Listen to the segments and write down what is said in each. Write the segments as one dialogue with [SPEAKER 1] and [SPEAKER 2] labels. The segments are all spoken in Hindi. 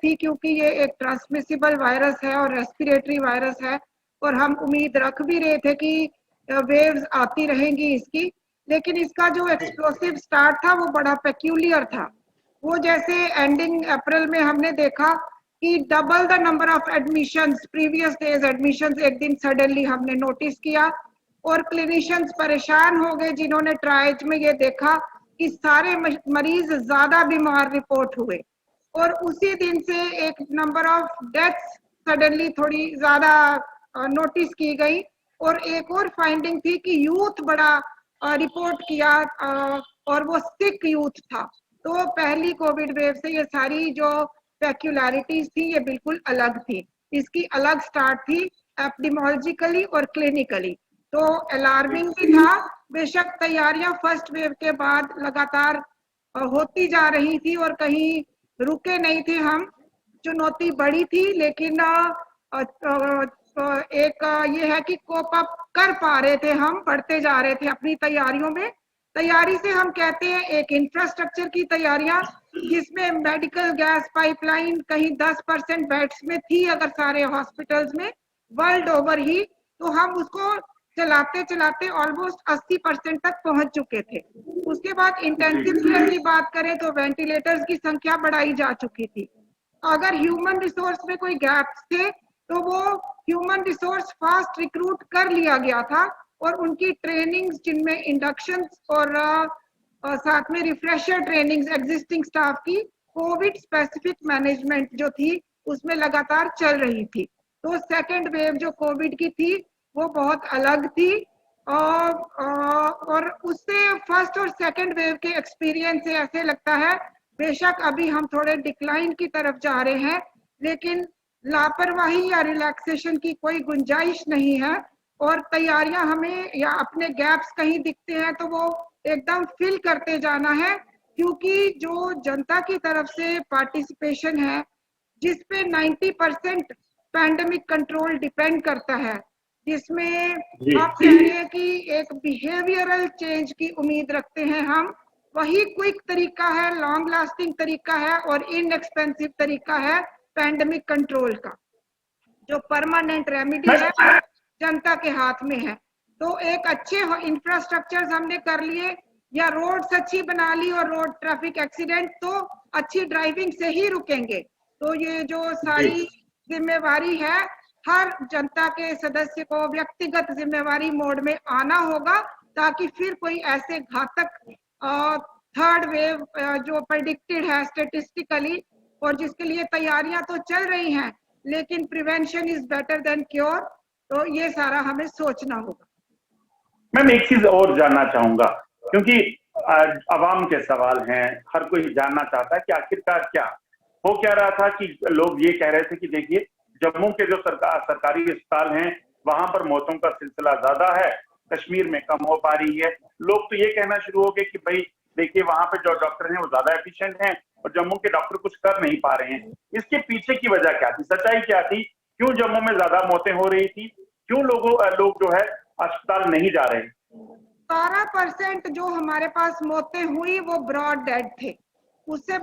[SPEAKER 1] थी, क्योंकि ये एक ट्रांसमिसिबल वायरस है और रेस्पिरेटरी वायरस है, और हम उम्मीद रख भी रहे थे कि वेव्स आती रहेंगी इसकी। लेकिन इसका जो एक्सप्लोसिव स्टार्ट था वो बड़ा पेक्यूलियर था। वो जैसे एंडिंग अप्रैल में हमने देखा कि double the number of admissions, previous days admissions एक दिन सडनली हमने नोटिस किया, और क्लिनिशियंस परेशान हो गए जिन्होंने ट्रायल्स में ये देखा कि सारे मरीज ज्यादा बीमार रिपोर्ट हुए, और उसी दिन से एक नंबर ऑफ डेथ्स सडनली थोड़ी ज्यादा नोटिस की गई। और एक और फाइंडिंग थी कि यूथ बड़ा रिपोर्ट किया, और वो सिक यूथ था। तो पहली कोविड वेव से ये सारी जो पेक्युलैरिटीज थी ये बिल्कुल अलग थी, इसकी अलग स्टार्ट थी एपिडेमियोलॉजिकली और क्लिनिकली। तो अलार्मिंग भी था। बेशक तैयारियां फर्स्ट वेव के बाद लगातार होती जा रही थी और कहीं रुके नहीं थे हम, चुनौती बड़ी थी, लेकिन एक ये है कि कोप अप कर पा रहे थे, हम बढ़ते जा रहे थे अपनी तैयारियों में। तैयारी से हम कहते हैं एक इंफ्रास्ट्रक्चर की तैयारियां, जिसमें मेडिकल गैस पाइपलाइन कहीं 10% बेड्स में थी अगर सारे हॉस्पिटल्स में वर्ल्ड ओवर ही, तो हम उसको चलाते चलाते ऑलमोस्ट 80% तक पहुंच चुके थे। उसके बाद इंटेंसिव केयर की बात करें तो वेंटिलेटर्स की संख्या बढ़ाई जा चुकी थी। अगर ह्यूमन रिसोर्स में कोई गैप्स थे तो वो ह्यूमन रिसोर्स फास्ट रिक्रूट कर लिया गया था, और उनकी ट्रेनिंग्स जिनमें इंडक्शन और साथ में रिफ्रेशर ट्रेनिंग्स एग्जिस्टिंग स्टाफ की कोविड स्पेसिफिक मैनेजमेंट जो थी उसमें लगातार चल रही थी। तो सेकेंड वेव जो कोविड की थी वो बहुत अलग थी, और उससे फर्स्ट और सेकेंड वेव के एक्सपीरियंस से ऐसे लगता है बेशक अभी हम थोड़े डिक्लाइन की तरफ जा रहे हैं, लेकिन लापरवाही या रिलैक्सेशन की कोई गुंजाइश नहीं है। और तैयारियां हमें या अपने गैप्स कहीं दिखते हैं तो वो एकदम फिल करते जाना है, क्योंकि जो जनता की तरफ से पार्टिसिपेशन है जिसपे 90% पैंडेमिक कंट्रोल डिपेंड करता है, जिसमें आप कह रहे हैं कि एक बिहेवियरल चेंज की उम्मीद रखते हैं हम, वही क्विक तरीका है, लॉन्ग लास्टिंग तरीका है और इनएक्सपेंसिव तरीका है पैंडेमिक कंट्रोल का। जो परमानेंट रेमेडी है जनता के हाथ में है। तो एक अच्छे इंफ्रास्ट्रक्चर्स हमने कर लिए या रोड्स अच्छी बना ली, और रोड ट्रैफिक एक्सीडेंट तो अच्छी ड्राइविंग से ही रुकेंगे। तो ये जो सारी जिम्मेवारी है हर जनता के सदस्य को व्यक्तिगत जिम्मेवारी मोड में आना होगा, ताकि फिर कोई ऐसे घातक थर्ड वेव जो प्रेडिक्टेड है स्टेटिस्टिकली, और जिसके लिए तैयारियां तो चल रही हैं, लेकिन prevention is better than cure, तो ये सारा हमें सोचना होगा।
[SPEAKER 2] मैं एक चीज और जानना चाहूंगा, क्योंकि आवाम के सवाल हैं, हर कोई जानना चाहता है कि आखिरकार क्या हो क्या रहा था। कि लोग ये कह रहे थे कि देखिए जम्मू के जो सरकारी अस्पताल हैं वहां पर मौतों का सिलसिला ज्यादा है, कश्मीर में कम हो पा रही है। लोग तो ये कहना शुरू हो गए कि भाई देखिए वहां पे जो डॉक्टर हैं वो ज्यादा एफिशिएंट हैं और जम्मू के डॉक्टर कुछ कर नहीं पा रहे हैं। इसके पीछे की वजह क्या थी, सच्चाई क्या थी, क्यों जम्मू में ज्यादा मौतें हो रही थी, क्यों लोग जो है अस्पताल नहीं जा रहे?
[SPEAKER 1] 12% जो हमारे पास मौतें हुई वो ब्रॉड डेड थे। उससे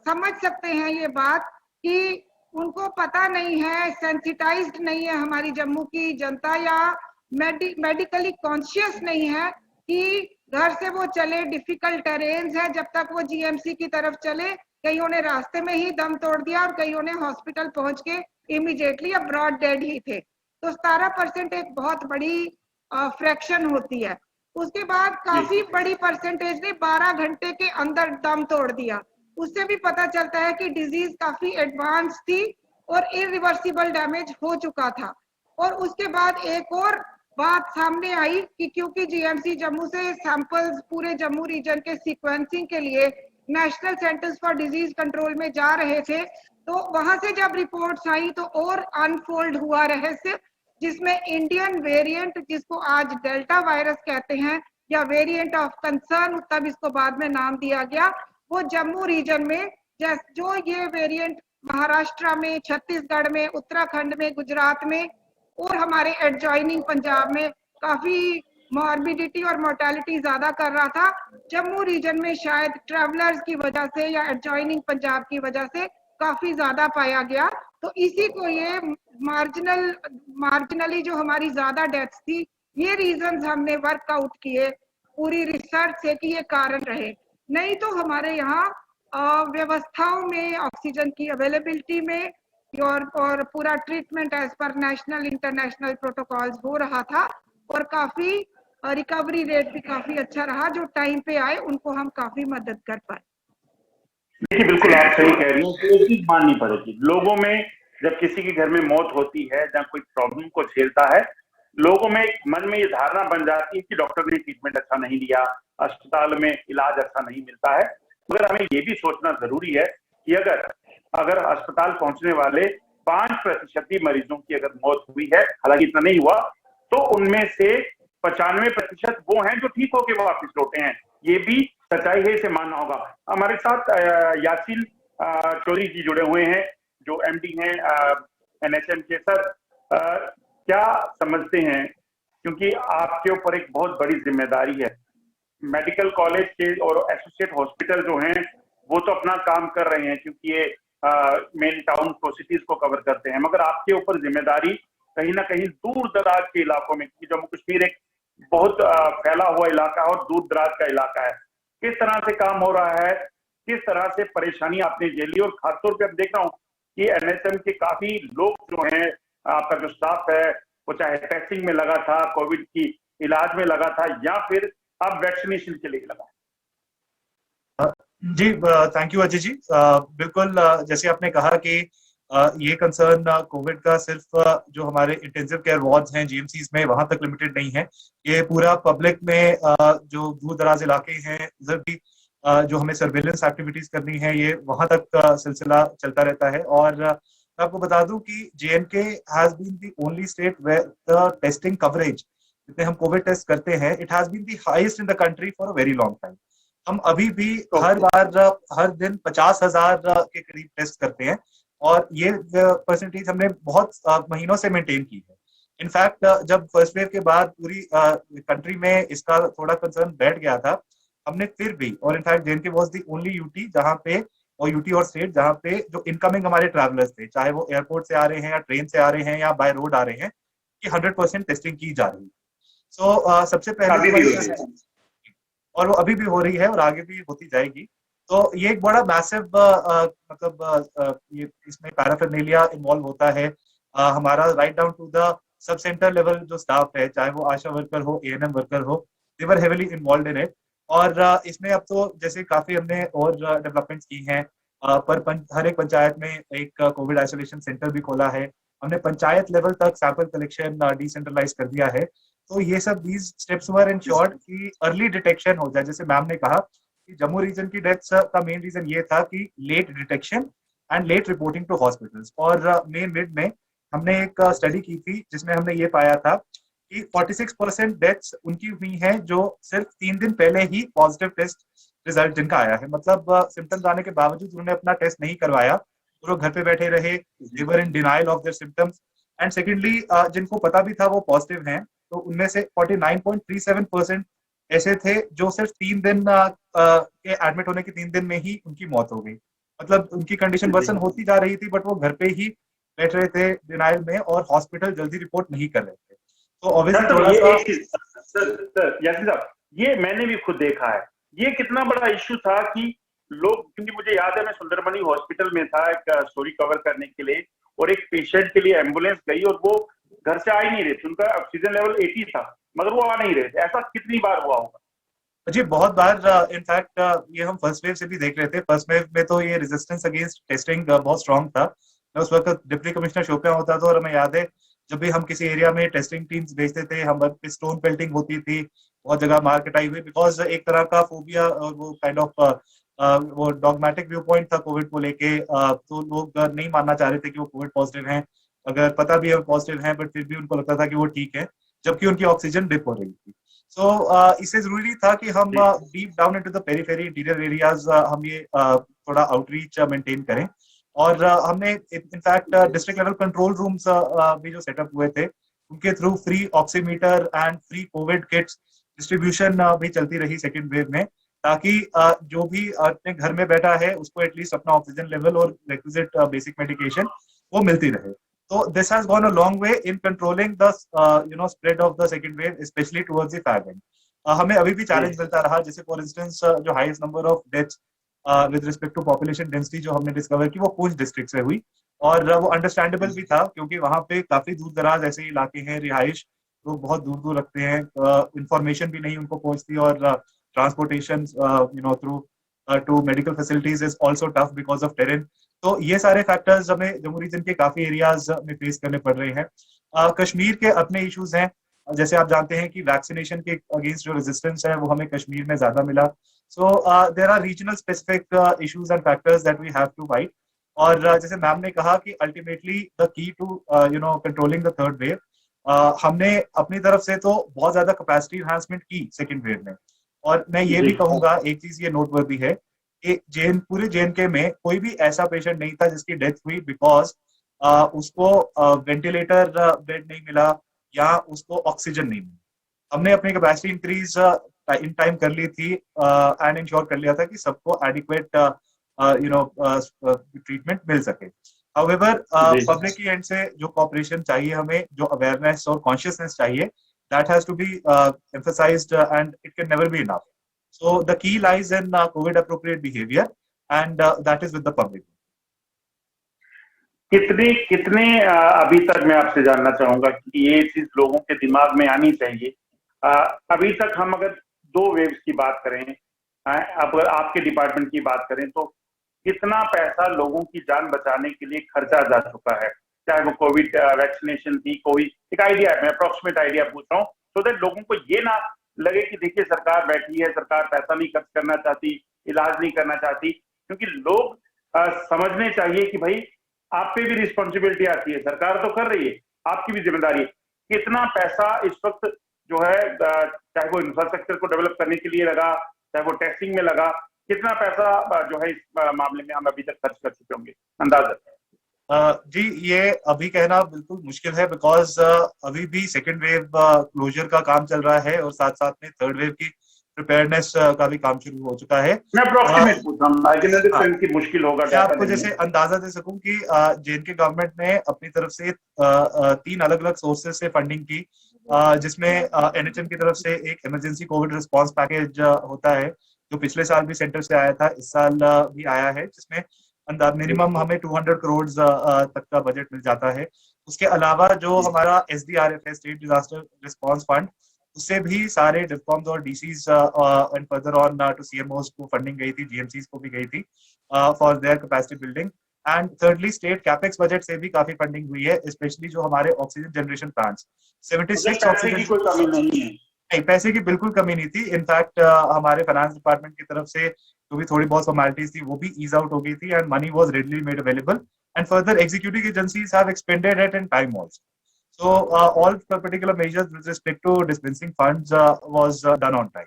[SPEAKER 1] समझ सकते हैं ये बात कि उनको पता नहीं है, सेंसिटाइज्ड नहीं है हमारी जम्मू की जनता, या मेडिकली कॉन्शियस नहीं है कि घर से वो चले, डिफिकल्ट टेरेन्स है, जब तक वो जीएमसी की तरफ चले कईयों ने रास्ते में ही दम तोड़ दिया और कईयों ने हॉस्पिटल पहुंच के इमीडिएटली अब ब्रॉड डेड ही थे। तो 17% एक बहुत बड़ी फ्रैक्शन होती है। उसके बाद काफी बड़ी परसेंटेज ने 12 घंटे के अंदर दम तोड़ दिया। उससे भी पता चलता है कि डिजीज काफी एडवांस थी और इरिवर्सिबल डैमेज हो चुका था। और उसके बाद एक और बात सामने आई कि क्योंकि जीएमसी जम्मू से सैंपल्स पूरे जम्मू रीजन के सीक्वेंसिंग के लिए national centres for disease control में जा रहे थे, तो वहां से जब रिपोर्ट्स आई तो और अनफोल्ड हुआ रहस्य, जिसमें इंडियन वेरिएंट, जिसको आज डेल्टा वायरस कहते हैं या वेरिएंट ऑफ कंसर्न तब इसको बाद में नाम दिया गया, वो जम्मू रीजन में जो ये वेरिएंट महाराष्ट्र में, छत्तीसगढ़ में, उत्तराखंड में, गुजरात में और हमारे एडजॉइनिंग पंजाब में काफी मॉर्बिडिटी और मोर्टेलिटी ज्यादा कर रहा था। जम्मू रीजन में शायद ट्रैवलर्स की वजह से या एडजॉइनिंग पंजाब की वजह से काफी ज्यादा पाया गया। तो इसी को ये मार्जिनली जो हमारी ज्यादा डेथ्स थी, ये रीजंस हमने वर्कआउट किए पूरी रिसर्च से कि ये कारण रहे। नहीं तो हमारे यहाँ व्यवस्थाओं में, ऑक्सीजन की अवेलेबिलिटी में और पूरा treatment as per national international protocols हो रहा था और काफी रिकवरी रेट भी काफी अच्छा रहा। जो टाइम पे आए उनको हम काफी मदद कर पाए।
[SPEAKER 2] देखिए, बिल्कुल आप सही कह रही हैं कि एक चीज माननी पड़ेगी, लोगों में जब किसी के घर में मौत होती है, जब कोई प्रॉब्लम को झेलता है, लोगों में एक मन में ये धारणा बन जाती है कि डॉक्टर ने ट्रीटमेंट अच्छा नहीं दिया, अस्पताल में इलाज अच्छा नहीं मिलता है। मगर हमें ये भी सोचना जरूरी है कि अगर अस्पताल पहुंचने वाले 5% ही मरीजों की अगर मौत हुई है, हालांकि इतना नहीं हुआ, तो उनमें से 95% वो हैं जो ठीक होके वापस लौटे हैं। ये भी सच्चाई है, इसे मानना होगा। हमारे साथ यासीन चौधरी जी जुड़े हुए हैं, जो एमडी हैं एनएचएम के। सर, क्या समझते हैं, क्योंकि आपके ऊपर एक बहुत बड़ी जिम्मेदारी है, मेडिकल कॉलेज के और एसोसिएट हॉस्पिटल जो हैं वो तो अपना काम कर रहे हैं क्योंकि ये मेन टाउन को, सिटीज को कवर करते हैं, मगर आपके ऊपर जिम्मेदारी कहीं ना कहीं दूर दराज के इलाकों में, क्योंकि जम्मू कश्मीर एक बहुत फैला हुआ इलाका है और दूर दराज का इलाका है। किस तरह से काम हो रहा है, किस तरह से परेशानी आपने झेली, और खासतौर पे अब देख रहा हूँ कि एनएचएम के काफी लोग जो हैं, आपका जो स्टाफ है, वो चाहे टेस्टिंग में लगा था, कोविड की इलाज में लगा था, या फिर अब वैक्सीनेशन के लिए लगा।
[SPEAKER 3] जी, थैंक यू अजय जी। बिल्कुल, जैसे आपने कहा कि ये कंसर्न कोविड का सिर्फ जो हमारे इंटेंसिव केयर वार्ड्स हैं जीएमसीज में वहां तक लिमिटेड नहीं है, ये पूरा पब्लिक में जो दूर दराज इलाके हैं उधर भी जो हमें सर्वेलेंस एक्टिविटीज करनी है, ये वहां तक सिलसिला चलता रहता है। और मैं आपको बता दूं कि J and K has been the only state where the testing coverage, जितने हम कोविड टेस्ट करते हैं, it has been the highest in the country for a very long time. हम अभी भी हर दिन 50,000 के करीब टेस्ट करते हैं और ये परसेंटेज हमने बहुत महीनों से मेंटेन की है। इनफैक्ट जब फर्स्ट वेव के बाद पूरी कंट्री में इसका थोड़ा कंसर्न बैठ गया था, हमने फिर भी, और in fact JNK was the only UT जहां पे, और यूटी और स्टेट जहां पे जो इनकमिंग हमारे ट्रैवलर्स थे, चाहे वो एयरपोर्ट से आ रहे हैं या ट्रेन से आ रहे हैं या बाय रोड आ रहे हैं, कि 100% टेस्टिंग की जा रही है। सो सबसे पहले और वो अभी भी हो रही है और आगे भी होती जाएगी। तो ये एक बड़ा मैसिव मतलब ये इसमें पैराफर्नेलिया इन्वॉल्व होता है। हमारा right down to the sub centre level जो स्टाफ है, चाहे वो आशा वर्कर हो, एएनएम वर्कर हो, they were heavily involved in it. और इसमें अब तो जैसे काफी हमने और डेवलपमेंट्स की हैं, पर हर एक पंचायत में एक कोविड आइसोलेशन सेंटर भी खोला है। हमने पंचायत लेवल तक सैंपल कलेक्शन डिसेंट्रलाइज कर दिया है। तो ये सब दीज स्टेप्स वर इंश्योर्ड कि अर्ली डिटेक्शन हो जाए। जैसे मैम ने कहा कि जम्मू रीजन की डेथ्स का मेन रीजन ये था कि late detection and late reporting to hospitals. और मे मिड में हमने एक स्टडी की थी जिसमें हमने ये पाया था कि 46% डेथ्स उनकी हुई हैं जो सिर्फ 3 दिन पहले ही पॉजिटिव टेस्ट रिजल्ट जिनका आया है। मतलब सिम्टम्स आने के बावजूद उन्होंने अपना टेस्ट नहीं करवाया, तो वो घर पे बैठे रहे, they were in denial of their symptoms. And secondly, जिनको पता भी था वो पॉजिटिव हैं, तो उनमें से 49.37% ऐसे थे जो सिर्फ 3 दिन के एडमिट होने के 3 दिन में ही उनकी मौत हो गई। मतलब उनकी कंडीशन वर्सन होती जा रही थी, बट वो घर पे ही बैठ रहे थे डिनाइल में और हॉस्पिटल जल्दी रिपोर्ट नहीं कर रहे थे। तो ऑब्वियसली थोड़ा सा
[SPEAKER 2] यासीन साहब, ये मैंने भी खुद देखा है, ये कितना बड़ा इश्यू था कि लोग, क्योंकि मुझे याद है मैं सुंदरबनी हॉस्पिटल में था एक स्टोरी कवर करने के लिए, और एक पेशेंट के लिए एम्बुलेंस गई और वो घर से आ ही नहीं रहे थे, उनका ऑक्सीजन लेवल 80 था मगर वो आ नहीं रहे थे। ऐसा कितनी बार हुआ होगा?
[SPEAKER 3] जी, बहुत बार। इनफैक्ट ये हम फर्स्ट वेव से भी देख रहे थे। फर्स्ट वेव में तो ये रेजिस्टेंस अगेंस्ट टेस्टिंग बहुत स्ट्रांग था। मैं उस वक्त डिप्टी कमिश्नर शोपियां होता था और हमें याद है जब भी हम किसी एरिया में टेस्टिंग टीम्स भेजते थे, हम पे स्टोन पेल्टिंग होती थी, बहुत जगह मार कटाई हुई, बिकॉज एक तरह का फोबिया और वो काइंड ऑफ वो डॉगमेटिक व्यू पॉइंट था कोविड को लेके। तो लोग नहीं मानना चाह रहे थे कि वो कोविड पॉजिटिव हैं, अगर पता भी है पॉजिटिव हैं, बट फिर भी उनको लगता था कि वो ठीक है, जबकि उनकी ऑक्सीजन डिप हो रही थी। सो इससे जरूरी था कि हम deep down into the periphery interior areas हम ये थोड़ा आउटरीच मेंटेन करें। और हमने in fact district level control rooms भी जो सेटअप हुए थे, उनके through free oximeter and free COVID kits distribution भी चलती रही सेकेंड वेव में, ताकि जो भी अपने घर में बैठा है उसको एटलीस्ट अपना ऑक्सीजन लेवल और रिक्विजिट बेसिक मेडिकेशन वो मिलती रहे. So this has gone a long way in controlling the spread of the second wave, especially towards the far end. हमें अभी भी चैलेंज मिलता रहा, जैसे फॉर इंस्टेंस जो highest number of deaths with respect to population density जो हमने डिस्कवर की वो पूंछ डिस्ट्रिक्ट से हुई, और वो अंडरस्टैंडेबल भी था क्योंकि वहां पे काफी दूर दराज ऐसे इलाके हैं, रिहाइश लोग बहुत दूर दूर रखते हैं, इंफॉर्मेशन भी नहीं उनको पहुंचती, और transportation through to medical facilities is also tough because of terrain. तो ये सारे फैक्टर्स हमें जम्मू रीजन के काफी एरियाज में फेस करने पड़ रहे हैं. कश्मीर के अपने इश्यूज हैं, जैसे आप जानते हैं कि वैक्सीनेशन के अगेंस्ट जो रेजिस्टेंस है वो हमें कश्मीर में ज्यादा मिला. So there are regional specific issues and factors that we have to fight. और जैसे मैम ने कहा कि ultimately the key to controlling the third wave, हमने अपनी तरफ से तो बहुत ज्यादा कैपेसिटी एनहांसमेंट की सेकेंड वेव में. और मैं ये भी कहूंगा, एक चीज ये नोटवर्दी है कि पूरे JNK में कोई भी ऐसा पेशेंट नहीं था जिसकी डेथ हुई बिकॉज उसको वेंटिलेटर बेड नहीं मिला या उसको ऑक्सीजन नहीं मिला. हमने अपनी कैपेसिटी इंक्रीज इन टाइम कर ली थी एंड इंश्योर कर लिया था कि सबको एडिक्वेट ट्रीटमेंट मिल सके. हाउएवर पब्लिक की एंड से जो कॉपरेशन चाहिए हमें, जो अवेयरनेस और कॉन्शियसनेस चाहिए, that has to be emphasized and it can never be enough. So the key lies in COVID appropriate behavior and that is with the public.
[SPEAKER 2] कितने अभी तक मैं आपसे जानना चाहूंगा कि ये चीज लोगों के दिमाग में आनी चाहिए. अभी तक हम अगर 2 वेव्स की बात करें, अगर आपके डिपार्टमेंट की बात करें, तो कितना पैसा लोगों की जान बचाने के लिए खर्चा जा चुका है, चाहे वो कोविड वैक्सीनेशन थी, कोविड, एक आइडिया है, मैं अप्रोक्सीमेट आइडिया पूछ रहा हूँ, सो दैट लोगों को ये ना लगे कि देखिए सरकार बैठी है, सरकार पैसा नहीं खर्च करना चाहती, इलाज नहीं करना चाहती. क्योंकि लोग समझने चाहिए कि भाई आप पे भी रिस्पॉन्सिबिलिटी आती है, सरकार तो कर रही है, आपकी भी जिम्मेदारी है. कितना पैसा इस वक्त जो है, चाहे वो इंफ्रास्ट्रक्चर को डेवलप करने के लिए लगा, चाहे वो टेस्टिंग में लगा, कितना पैसा जो है इस मामले में हम अभी तक खर्च कर चुके होंगे, अंदाजा?
[SPEAKER 3] जी, ये अभी कहना बिल्कुल मुश्किल है बिकॉज अभी भी सेकेंड वेव क्लोजर का काम चल रहा है और साथ साथ में थर्ड वेव की प्रिपेयरनेस का भी काम शुरू हो चुका है.
[SPEAKER 2] मैं अप्रोक्सीमेट पूछ रहा हूं, आई कैन अंडरस्टैंड कि मुश्किल होगा.
[SPEAKER 3] मैं आपको जैसे अंदाजा दे सकूं कि JNK गवर्नमेंट ने अपनी तरफ से 3 अलग अलग सोर्सेज से फंडिंग की, जिसमें NHM की तरफ से एक इमरजेंसी कोविड रिस्पांस पैकेज होता है जो पिछले साल भी सेंटर से आया था, इस साल भी आया है, जिसमें मिनिमम हमें 200 करोड़ तक का बजट मिल जाता है. उसके अलावा जो हमारा SDRF है, स्टेट डिजास्टर रिस्पांस फंड, उससे भी सारे डिस्कॉम्स और DCs and further on to CMOs को फंडिंग गई थी, GMCs को भी गई थी for their capacity building. And thirdly state capex budget से भी काफी फंडिंग हुई है, स्पेशली जो हमारे ऑक्सीजन जनरेशन प्लांट्स, 76 ऑक्सीजन
[SPEAKER 2] की कोई कमी नहीं है.
[SPEAKER 3] नहीं, पैसे की बिल्कुल कमी नहीं थी. इनफैक्ट हमारे फाइनेंस डिपार्टमेंट की तरफ से जो भी थोड़ी बहुत फॉर्मेलिटीज थी वो भी ईज आउट हो गई थी and money was readily made available and further executive agencies have expended it in time also. So all particular measures with respect to dispensing funds was done on time.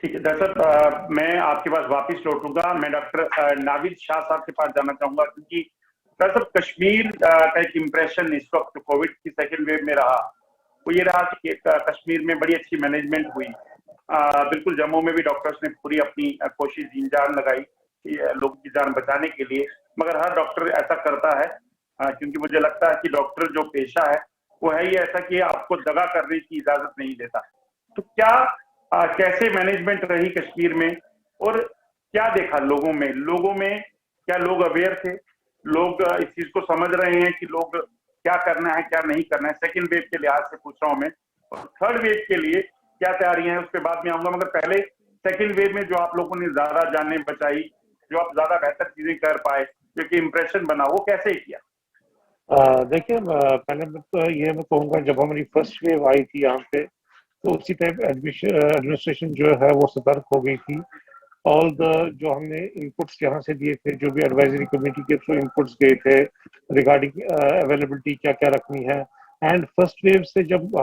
[SPEAKER 2] ठीक है डॉक्टर साहब, मैं आपके पास वापस लौटूंगा. मैं डॉक्टर नाविद शाह साहब के पास जाना चाहूंगा, क्योंकि डॉक्टर साहब कश्मीर का एक इम्प्रेशन इस वक्त कोविड की सेकेंड वेव में रहा, वो ये रहा कि कश्मीर में बड़ी अच्छी मैनेजमेंट हुई. बिल्कुल जम्मू में भी डॉक्टर्स ने पूरी अपनी कोशिश जी जान लगाई लोगों की जान बचाने के लिए, मगर हर डॉक्टर ऐसा करता है क्योंकि मुझे लगता है कि डॉक्टर जो पेशा है वो है ही ऐसा कि आपको दगा करने की इजाजत नहीं देता. तो क्या कैसे मैनेजमेंट रही कश्मीर में, और क्या देखा लोगों में क्या लोग अवेयर थे, लोग इस चीज को समझ रहे हैं कि लोग क्या करना है क्या नहीं करना है? सेकेंड वेव के लिहाज से पूछ रहा हूं मैं, और थर्ड वेव के लिए क्या तैयारियां हैं उस पर बाद में आऊंगा, मगर पहले सेकेंड वेव में जो आप लोगों ने ज्यादा जानें बचाई, जो आप ज्यादा बेहतर चीजें कर पाए, जो कि इम्प्रेशन बना, वो कैसे किया?
[SPEAKER 4] देखिए, पहले तो ये मैं कहूँगा, जब हमारी फर्स्ट वेव आई थी यहाँ पे, तो उसी टाइप एडमिनिस्ट्रेशन जो है वो सतर्क हो गई थी. ऑल द जो हमने इनपुट्स यहाँ से दिए थे, जो भी एडवाइजरी कमेटी के थ्रू इनपुट्स गए थे रिगार्डिंग अवेलेबिलिटी क्या क्या रखनी है. एंड फर्स्ट वेव से जब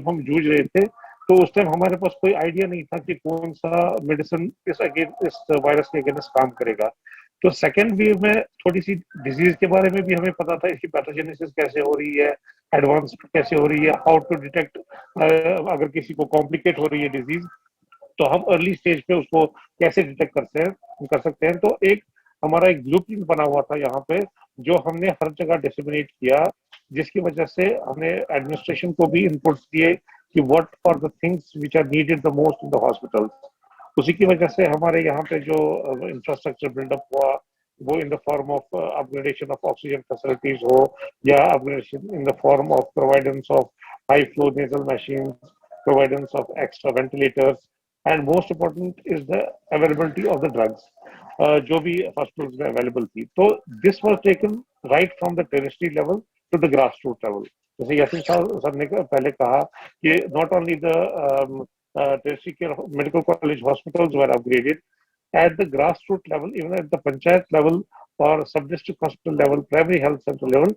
[SPEAKER 4] हम जूझ रहे थे, तो उस टाइम हमारे पास कोई आइडिया नहीं था कि कौन सा मेडिसिन इस वायरस के अगेंस्ट काम करेगा. तो सेकेंड वेव में थोड़ी सी डिजीज के बारे में भी हमें पता था, इसकी पैथोजेनेसिस कैसे हो रही है, एडवांस कैसे हो रही है, हाउ टू डिटेक्ट अगर किसी को कॉम्प्लिकेट हो रही है डिजीज तो हम अर्ली स्टेज पे उसको कैसे डिटेक्ट कर सकते हैं। तो एक हमारा एक ब्लूप्रिंट बना हुआ था यहाँ पे, जो हमने हर जगह डिसेमिनेट किया, जिसकी वजह से हमने एडमिनिस्ट्रेशन को भी इनपुट्स दिए कि what are the things which are needed the most in the hospitals. उसी की वजह से हमारे यहाँ पे जो इंफ्रास्ट्रक्चर बिल्डअप हुआ वो in the form of upgradation of oxygen facilities हो, या upgradation in the form of providence of high flow nasal machine, providence of extra ventilators, and most important is the availability of the drugs जो भी hospitals में available थी। तो this was taken right from the tertiary level to the grassroots level। जैसे यासीन सर ने पहले कहा कि not only the tertiary care medical college hospitals were upgraded, at the grassroots level, even at the panchayat level or sub-district hospital level, primary health center level,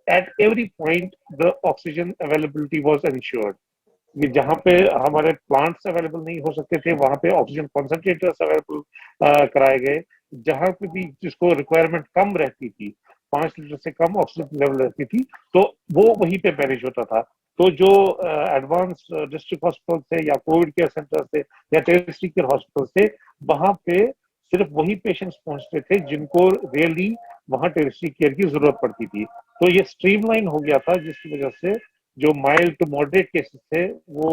[SPEAKER 4] at every point the oxygen availability was ensured। जहाँ पे हमारे प्लांट्स अवेलेबल नहीं हो सकते थे वहां पे ऑक्सीजन कॉन्सेंट्रेटर्स अवेलेबल कराए गए। जहाँ पे भी जिसको रिक्वायरमेंट कम रहती थी, 5 लीटर से कम ऑक्सीजन लेवल रहती थी, तो वो वहीं पे मैनेज होता था। तो जो एडवांस डिस्ट्रिक्ट हॉस्पिटल थे या कोविड केयर सेंटर थे या टेरिटरी केयर हॉस्पिटल थे, वहां पे सिर्फ वही पेशेंट्स पहुंचते थे जिनको रियली वहां टेरिटरी केयर की जरूरत पड़ती थी। तो ये स्ट्रीमलाइन हो गया था, जिसकी वजह से जो माइल्ड टू मॉडरेट केसेस थे वो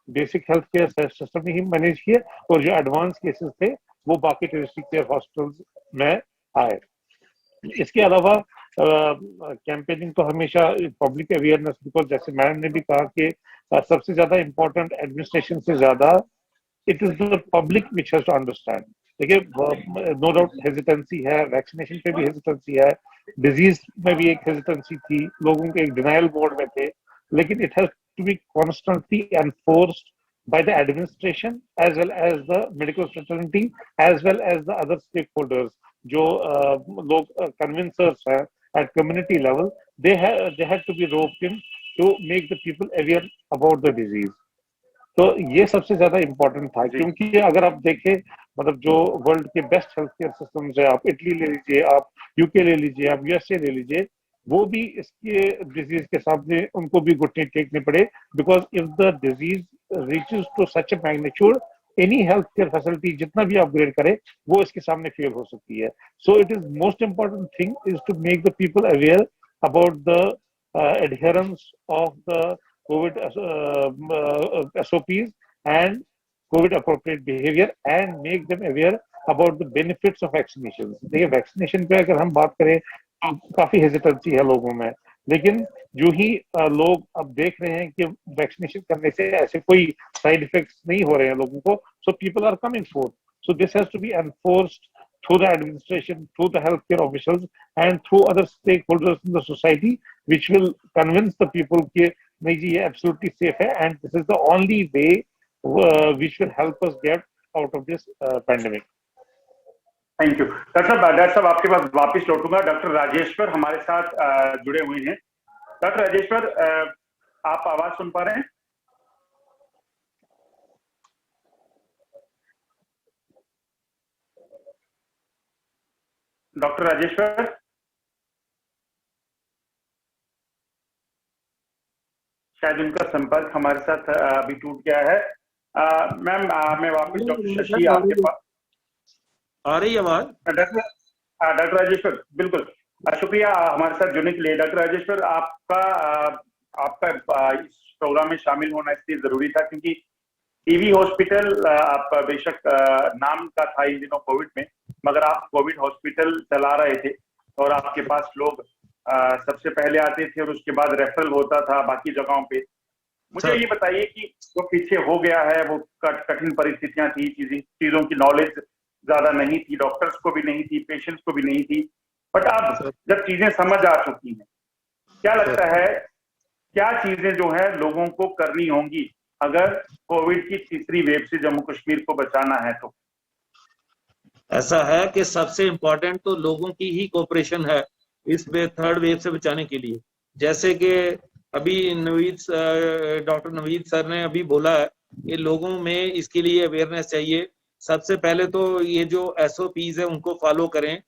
[SPEAKER 4] बेसिक हेल्थ केयर सिस्टम में ही मैनेज किए, और जो एडवांस केसेस थे वो बाकी टेरिटरी केयर हॉस्पिटल्स में आए। इसके अलावा कैंपेनिंग तो हमेशा पब्लिक अवेयरनेस, बिकॉज जैसे मैडम ने भी कहा कि सबसे ज्यादा इंपॉर्टेंट एडमिनिस्ट्रेशन से ज्यादा it is the public which has to understand. देखिए नो डाउट हेजिटेंसी है, वैक्सीनेशन पे भी हेजिटेंसी है, डिजीज में भी एक हेजिटेंसी थी, लोगों के एक डिनायल मोड में थे, लेकिन it has to be constantly enforced by the administration as well as the medical fraternity as well as the other stakeholders जो लोग convincers हैं at community level, they had to be roped in to make the people aware about the disease। तो ये सबसे ज्यादा इम्पोर्टेंट था, क्योंकि अगर आप देखें मतलब जो वर्ल्ड के बेस्ट हेल्थ केयर सिस्टम्स है, आप इटली ले लीजिए, आप यूके ले लीजिए, आप यूएसए ले लीजिए, वो भी इसके डिजीज के सामने उनको भी घुटने टेकने पड़े, because if the disease reaches to such a magnitude, any health care facility जितना भी अपग्रेड करे वो इसके सामने फेल हो सकती है। So it is most important thing is to make the people aware about the adherence of the COVID SOPs and COVID appropriate behavior and make them aware about the benefits of vaccinations। देखिए वैक्सीनेशन पे अगर हम बात करें तो काफी हेजिटेंसी है लोगों में, लेकिन जो ही लोग अब देख रहे हैं कि वैक्सीनेशन करने से ऐसे कोई साइड इफेक्ट्स नहीं हो रहे हैं लोगों को, so people are coming forth. So this has to be enforced through the administration, through the healthcare officials, and through other stakeholders in the society, which will convince the people that nahi ji ye absolutely safe hai, and this is the only way which will help us get out of this pandemic।
[SPEAKER 2] Thank you doctor साहब, आपके पास वापस लौटूंगा। डॉक्टर राजेश्वर हमारे साथ जुड़े हुए हैं। डॉक्टर राजेश्वर, आप आवाज सुन पा रहे हैं? डॉक्टर राजेश्वर, शायद उनका संपर्क हमारे साथ अभी टूट गया है। मैम मैं वापस डॉक्टर शशि आपके पास।
[SPEAKER 5] आ रही आवाज?
[SPEAKER 2] डॉक्टर राजेश्वर, बिल्कुल शुक्रिया हमारे साथ जुड़ने के लिए। डॉक्टर राजेश्वर, आपका इस प्रोग्राम में शामिल होना इसलिए जरूरी था क्योंकि टीवी हॉस्पिटल आप बेशक नाम का था इन दिनों कोविड में, मगर आप कोविड हॉस्पिटल चला रहे थे और आपके पास लोग सबसे पहले आते थे और उसके बाद रेफरल होता था बाकी जगहों पे। मुझे ये बताइए कि जो पीछे हो गया है वो कठिन परिस्थितियां थी, चीजों की नॉलेज ज्यादा नहीं थी, डॉक्टर्स को भी नहीं थी, पेशेंट्स को भी नहीं थी, बट अब जब चीजें समझ आ चुकी हैं, क्या लगता है क्या चीजें जो है लोगों को करनी होंगी अगर कोविड की तीसरी वेव से जम्मू कश्मीर को बचाना है? तो
[SPEAKER 5] ऐसा है कि सबसे इम्पोर्टेंट तो लोगों की ही कोऑपरेशन है इस थर्ड वेव से बचाने के लिए। जैसे कि अभी डॉक्टर नवीद सर ने अभी बोला है कि लोगों में इसके लिए अवेयरनेस चाहिए। सबसे पहले तो ये जो SOPs है उनको फॉलो करें,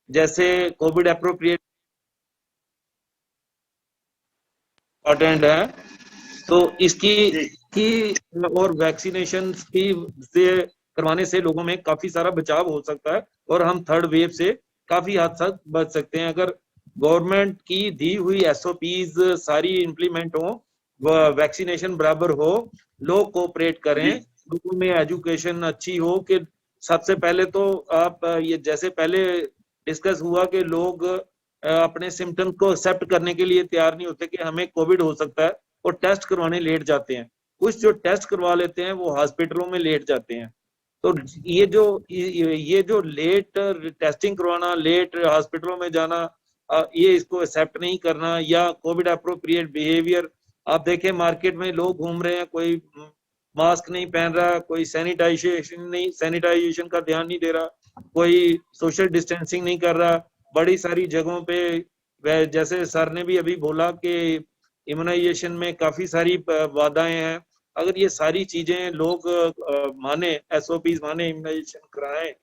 [SPEAKER 5] जैसे कोविड अप्रोप्रिएट इम्पोर्टेंट है, तो इसकी और वैक्सीनेशन की से करवाने से लोगों में काफी सारा बचाव हो सकता है और हम थर्ड वेव से काफी हद तक बच सकते हैं अगर गवर्नमेंट की दी हुई एसओपीज सारी इम्प्लीमेंट हो, वैक्सीनेशन बराबर हो, लोग कोऑपरेट करें, लोगों में एजुकेशन अच्छी हो। कि सबसे पहले तो आप ये जैसे पहले डिस्कस हुआ कि लोग अपने सिम्टम को एक्सेप्ट करने के लिए तैयार नहीं होते कि हमें कोविड हो सकता है और टेस्ट करवाने लेट जाते हैं। कुछ जो टेस्ट करवा लेते हैं वो हॉस्पिटलों में लेट जाते हैं। तो ये जो लेट टेस्टिंग करवाना, लेट हॉस्पिटलों में जाना, ये इसको एक्सेप्ट नहीं करना या कोविड अप्रोप्रिएट बिहेवियर। आप देखें मार्केट में लोग घूम रहे हैं, कोई मास्क नहीं पहन रहा, कोई सैनिटाइजेशन का ध्यान नहीं दे रहा, कोई सोशल डिस्टेंसिंग नहीं कर रहा। बड़ी सारी जगहों पे जैसे सर ने भी अभी बोला कि इम्यूनाइजेशन में काफी सारी बाधाएं हैं। अगर ये सारी चीजें लोग माने, एसओपीज माने, इम्यूनाइजेशन कराएं,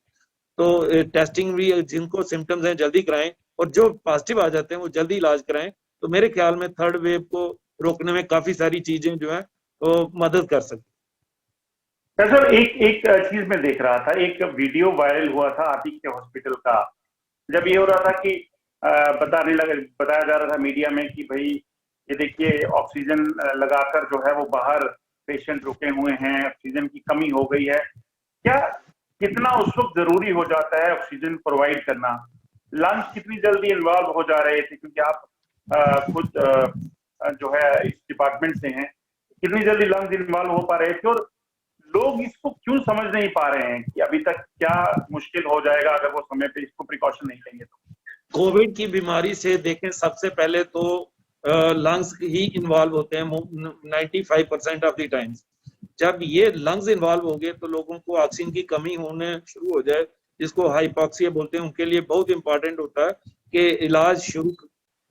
[SPEAKER 5] तो टेस्टिंग भी जिनको सिम्टम्स हैं जल्दी कराएं और जो पॉजिटिव आ जाते हैं वो जल्दी इलाज कराएं, तो मेरे ख्याल में थर्ड वेव को रोकने में काफी सारी चीजें जो है वो मदद कर सकती।
[SPEAKER 2] सर एक चीज मैं देख रहा था, एक वीडियो वायरल हुआ था आतिक के हॉस्पिटल का, जब ये हो रहा था कि बताया जा रहा था मीडिया में कि भाई ये देखिए ऑक्सीजन लगाकर जो है वो बाहर पेशेंट रुके हुए हैं, ऑक्सीजन की कमी हो गई है। क्या कितना उस वक्त जरूरी हो जाता है ऑक्सीजन प्रोवाइड करना? लंग्स कितनी जल्दी इन्वॉल्व हो जा रहे थे, क्योंकि आप खुद जो है इस डिपार्टमेंट से हैं, कितनी जल्दी लंग्स इन्वॉल्व हो पा रहे थे और लोग इसको क्यों समझ नहीं पा रहे हैं कि अभी तक क्या मुश्किल हो जाएगा अगर वो समय पे इसको प्रिकॉशन नहीं लेंगे तो?
[SPEAKER 5] कोविड की बीमारी से देखें, सबसे पहले तो लंग्स ही इन्वॉल्व होते हैं 95% ऑफ द टाइम्स। जब ये लंग्स इन्वॉल्व हो गए तो लोगों को ऑक्सीजन की कमी होने शुरू हो जाए, जिसको हाइपोक्सिया बोलते हैं, उनके लिए बहुत इंपॉर्टेंट होता है कि इलाज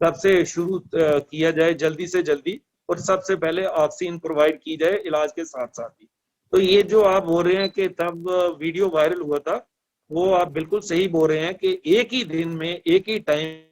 [SPEAKER 5] सबसे शुरू किया जाए जल्दी से जल्दी और सबसे पहले ऑक्सीजन प्रोवाइड की जाए इलाज के साथ साथ ही। तो ये जो आप बोल रहे हैं कि तब वीडियो वायरल हुआ था, वो आप बिल्कुल सही बोल रहे हैं कि एक ही दिन में एक ही टाइम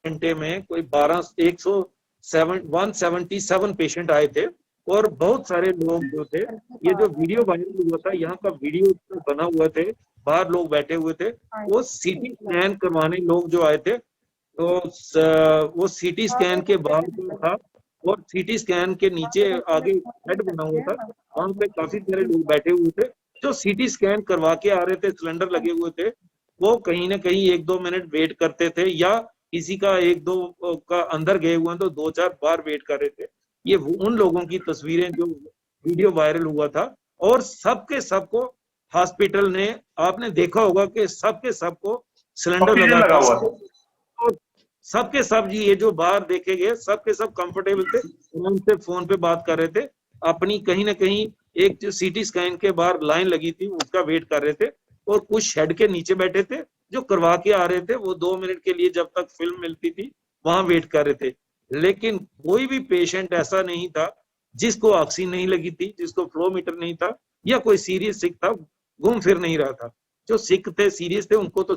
[SPEAKER 5] घंटे में कोई 177 पेशेंट आए थे और बहुत सारे लोग जो थे, ये जो वीडियो वायरल हुआ था यहाँ का वीडियो बना हुआ थे, बाहर लोग बैठे हुए थे, वो सीटी स्कैन करवाने लोग जो आए थे, तो वो सीटी स्कैन के बाद था और सीटी स्कैन के नीचे आगे बेड बना हुआ था, वहां पे काफी सारे लोग बैठे हुए थे जो सीटी स्कैन करवा के आ रहे थे, सिलेंडर लगे हुए थे, वो कहीं ना कहीं 1-2 मिनट वेट करते थे या किसी का 1-2 का अंदर गए हुए हैं तो 2-4 बार वेट कर रहे थे। ये उन लोगों की तस्वीरें जो वीडियो वायरल हुआ था और सबके सबको हॉस्पिटल ने, आपने देखा होगा कि सबके सबको सिलेंडर लगा हुआ था, सबके सब जी ये जो बाहर देखे गए सबके सब कंफर्टेबल थे, उनसे फोन पे बात कर रहे थे, अपनी कहीं ना कहीं एक जो सीटी स्कैन के बाहर लाइन लगी थी उसका वेट कर रहे थे और कुछ शेड के नीचे बैठे थे जो करवा के आ रहे थे, वो 2 मिनट के लिए जब तक फिल्म मिलती थी वहां वेट कर रहे थे। लेकिन कोई भी पेशेंट ऐसा नहीं था जिसको ऑक्सीजन नहीं लगी थी, जिसको फ्लो मीटर नहीं था या कोई सीरियस सिक था, घूम फिर नहीं रहा था। जो सिक थे, सीरियस थे, उनको तो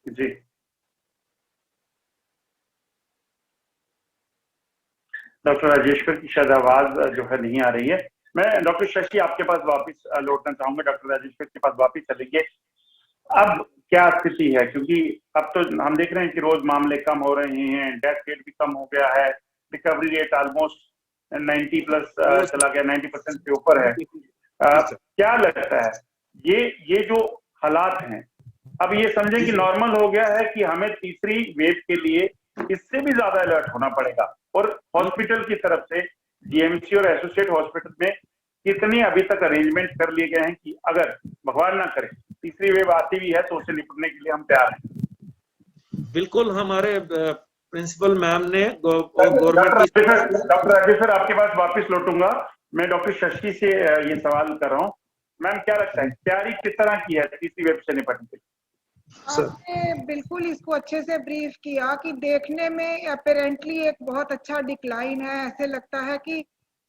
[SPEAKER 2] जी डॉक्टर राजेश्वर की शायद आवाज जो है नहीं आ रही है। मैं डॉक्टर शशि आपके पास वापस लौटना चाहूंगा, डॉक्टर राजेश्वर के पास वापस चलेंगे। अब क्या स्थिति है, क्योंकि अब तो हम देख रहे हैं कि रोज मामले कम हो रहे हैं, डेथ रेट भी कम हो गया है, रिकवरी रेट ऑलमोस्ट 90+ चला गया, 90% के ऊपर है। क्या लगता है ये जो हालात हैं, अब ये समझे कि नॉर्मल हो गया है कि हमें तीसरी वेव के लिए इससे भी ज्यादा अलर्ट होना पड़ेगा? और हॉस्पिटल की तरफ से जीएमसी और एसोसिएट हॉस्पिटल में कितनी अभी तक अरेंजमेंट कर लिए गए हैं कि अगर भगवान ना करे तीसरी वेव आती भी है तो उसे निपटने के लिए हम तैयार हैं?
[SPEAKER 5] बिल्कुल, हमारे प्रिंसिपल मैम ने
[SPEAKER 2] डॉक्टर राजेश्वर आपके पास वापस लौटूंगा। मैं डॉक्टर शशि से ये सवाल कर रहा हूँ, मैम क्या लगता है तैयारी किस तरह की है तीसरी वेव से निपटने के लिए?
[SPEAKER 1] आपने बिल्कुल इसको अच्छे से ब्रीफ किया कि देखने में अपेरेंटली एक बहुत अच्छा डिक्लाइन है, ऐसे लगता है कि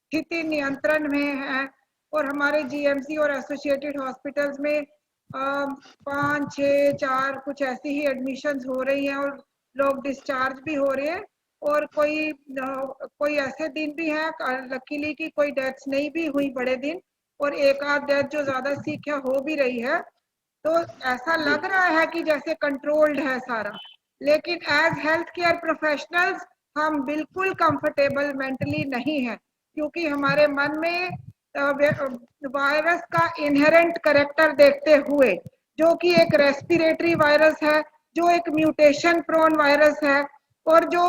[SPEAKER 1] स्थिति नियंत्रण में है और हमारे जीएमसी और एसोसिएटेड हॉस्पिटल्स में 5, 6, 4 कुछ ऐसी ही एडमिशंस हो रही हैं और लोग डिस्चार्ज भी हो रहे हैं और कोई ऐसे दिन भी हैं लकीली कि कोई डेथ्स नहीं भी हुई बड़े दिन और एक आध डेथ जो ज्यादा सीख है हो भी रही है। तो ऐसा लग रहा है कि जैसे कंट्रोल्ड है सारा, लेकिन एज हेल्थ केयर प्रोफेशनल्स हम बिल्कुल कंफर्टेबल मेंटली नहीं है क्योंकि हमारे मन में वायरस का इनहेरेंट कैरेक्टर देखते हुए, जो कि एक रेस्पिरेटरी वायरस है, जो एक म्यूटेशन प्रोन वायरस है और जो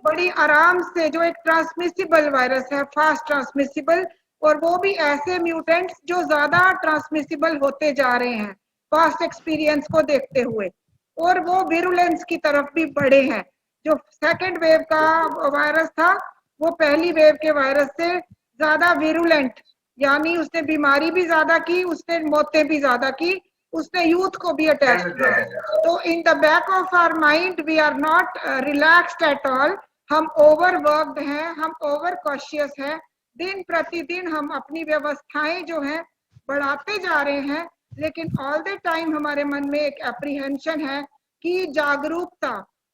[SPEAKER 1] बड़ी आराम से, जो एक ट्रांसमिसिबल वायरस है, फास्ट ट्रांसमिसिबल, और वो भी ऐसे म्यूटेंट्स जो ज्यादा ट्रांसमिसिबल होते जा रहे हैं पास्ट एक्सपीरियंस को देखते हुए, और वो विरुलेंस की तरफ भी बढ़े हैं। जो सेकेंड वेव का वायरस था वो पहली वेव के वायरस से ज्यादा विरुलेंट, यानी उसने बीमारी भी ज्यादा की, उसने मौतें भी ज्यादा की, उसने यूथ को भी अटैक किया। तो in the back of our mind we are not relaxed at all. हम ओवरवर्क्ड हैं, हम ओवर कॉशियस हैं, दिन प्रतिदिन हम अपनी व्यवस्थाएं जो हैं बढ़ाते जा रहे हैं, लेकिन ऑल द टाइम हमारे मन में एक एप्रीहेंशन है कि जागरूकता,